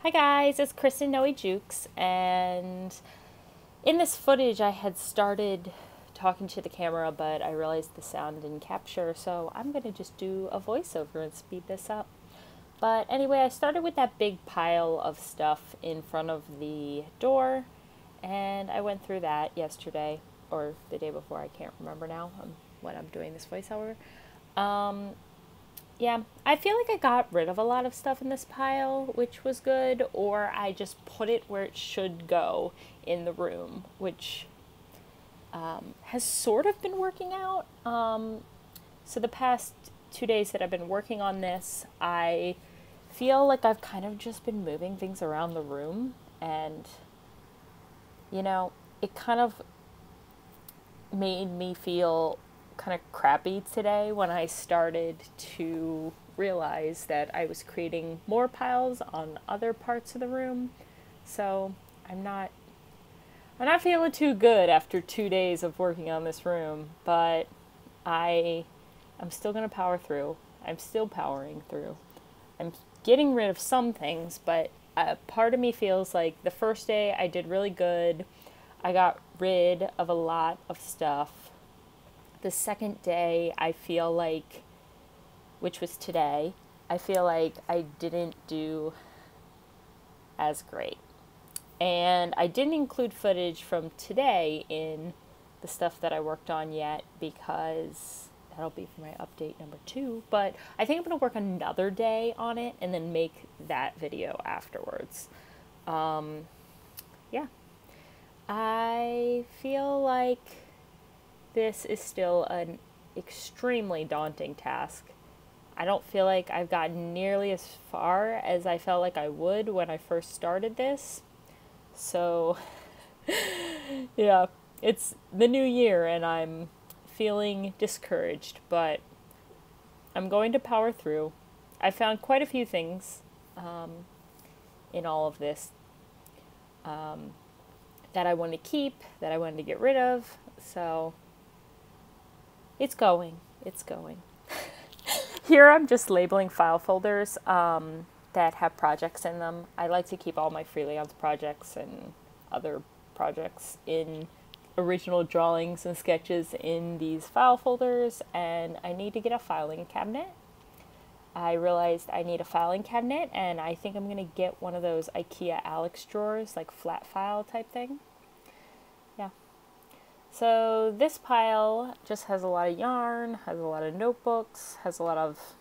Hi guys, it's Kristen Noe Jukes, and in this footage I had started talking to the camera, but I realized the sound didn't capture, so I'm going to just do a voiceover and speed this up. But anyway, I started with that big pile of stuff in front of the door, and I went through that yesterday, or the day before, I can't remember now when I'm doing this voiceover. Yeah, I feel like I got rid of a lot of stuff in this pile, which was good, or I just put it where it should go in the room, which has sort of been working out. So the past 2 days that I've been working on this, I feel like I've kind of just been moving things around the room, and, it kind of made me feel kind of crappy today when I started to realize that I was creating more piles on other parts of the room. So I'm not feeling too good after 2 days of working on this room, but I'm still gonna power through. I'm still powering through. I'm getting rid of some things, but part of me feels like the first day I did really good. I got rid of a lot of stuff. The second day, I feel like, which was today, I feel like I didn't do as great. And I didn't include footage from today in the stuff that I worked on yet because that'll be for my update number 2. But I think I'm going to work another day on it and then make that video afterwards. Yeah. I feel like this is still an extremely daunting task. I don't feel like I've gotten nearly as far as I felt like I would when I first started this. So, yeah, it's the new year and I'm feeling discouraged, but I'm going to power through. I found quite a few things in all of this that I want to keep, that I wanted to get rid of, so it's going. Here I'm just labeling file folders that have projects in them. I like to keep all my freelance projects and other projects in original drawings and sketches in these file folders, and I need to get a filing cabinet. I realized I need a filing cabinet, and I think I'm going to get one of those IKEA Alex drawers, like flat file type thing. Yeah. So this pile just has a lot of yarn, has a lot of notebooks, has a lot of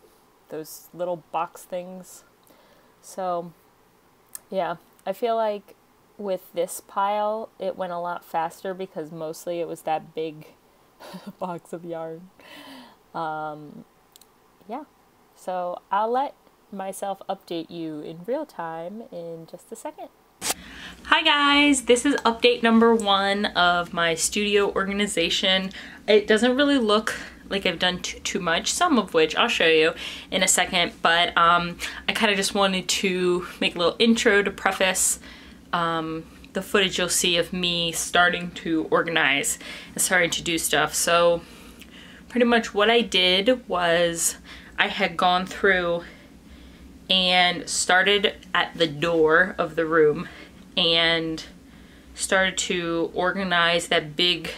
those little box things. So yeah, I feel like with this pile it went a lot faster because mostly it was that big box of yarn. Yeah, so I'll let myself update you in real time in just a second. Hi guys, this is update number 1 of my studio organization. It doesn't really look like I've done too much, some of which I'll show you in a second, but I kind of just wanted to make a little intro to preface the footage you'll see of me starting to organize and starting to do stuff. So pretty much what I did was I had gone through and started at the door of the room and started to organize that big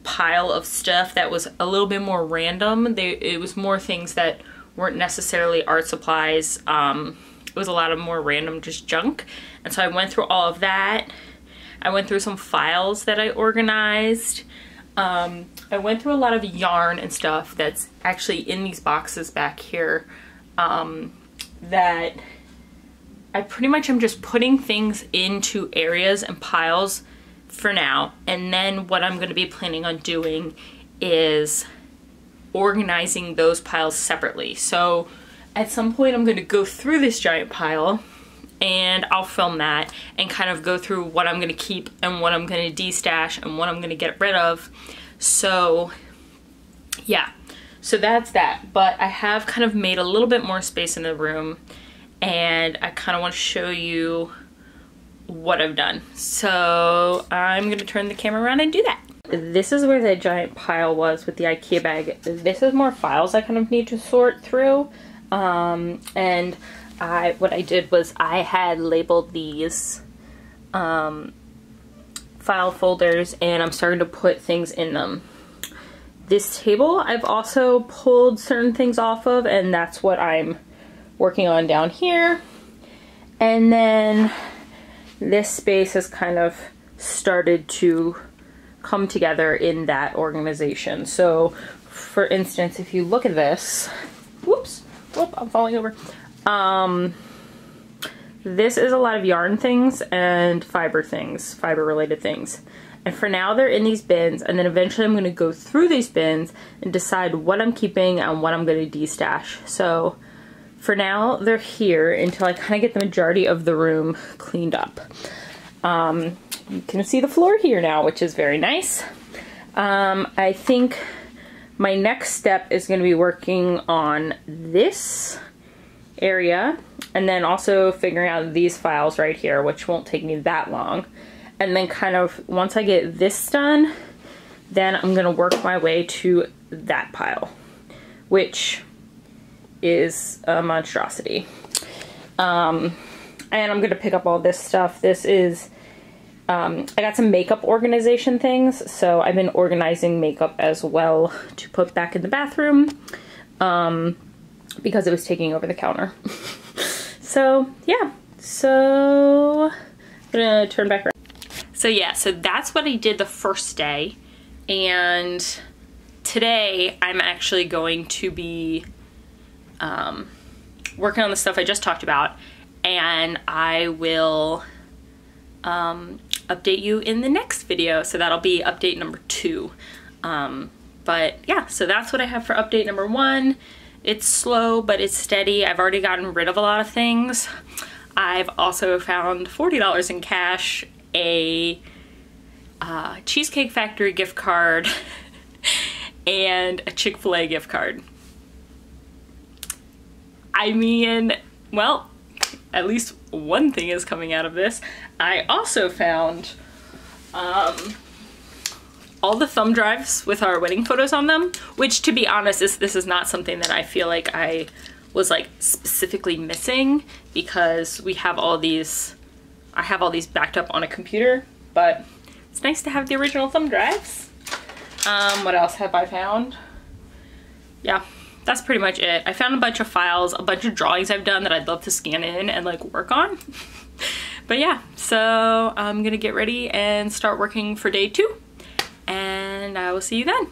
pile of stuff that was a little bit more random. It was more things that weren't necessarily art supplies. It was a lot of more random just junk. And so I went through all of that. I went through some files that I organized. I went through a lot of yarn and stuff that's actually in these boxes back here that I pretty much am just putting things into areas and piles for now, and then what I'm going to be planning on doing is organizing those piles separately. So at some point I'm going to go through this giant pile and I'll film that and kind of go through what I'm going to keep and what I'm going to de-stash and what I'm going to get rid of. So yeah, so that's that. But I have kind of made a little bit more space in the room, and I kind of want to show you what I've done. So I'm going to turn the camera around and do that. This is where that giant pile was with the IKEA bag. This is more files I kind of need to sort through. And what I did was I had labeled these file folders, and I'm starting to put things in them. This table I've also pulled certain things off of, and that's what I'm working on down here. And then this space has kind of started to come together in that organization. So for instance, if you look at this, whoops, whoop, I'm falling over. This is a lot of yarn things and fiber things, fiber related things. And for now they're in these bins, and then eventually I'm going to go through these bins and decide what I'm keeping and what I'm going to de-stash. So for now they're here until I kind of get the majority of the room cleaned up. You can see the floor here now, which is very nice. I think my next step is going to be working on this area, and then also figuring out these files right here, which won't take me that long. And then kind of once I get this done, then I'm gonna work my way to that pile, which is a monstrosity. And I'm gonna pick up all this stuff. This is, I got some makeup organization things, so I've been organizing makeup as well to put back in the bathroom. Because it was taking over the counter. So yeah, so I'm gonna turn back around. So yeah, so that's what I did the first day, and today I'm actually going to be working on the stuff I just talked about, and I will update you in the next video. So that'll be update number 2. But yeah, so that's what I have for update number 1. It's slow, but it's steady. I've already gotten rid of a lot of things. I've also found $40 in cash, a Cheesecake Factory gift card, and a Chick-fil-A gift card. I mean, well, at least one thing is coming out of this. I also found all the thumb drives with our wedding photos on them, which, to be honest, this is not something that I feel like I was like specifically missing, because we have all these, I have all these backed up on a computer, but it's nice to have the original thumb drives. What else have I found? Yeah, that's pretty much it. I found a bunch of files, a bunch of drawings I've done that I'd love to scan in and like work on. But yeah, so I'm gonna get ready and start working for day 2. And I will see you then.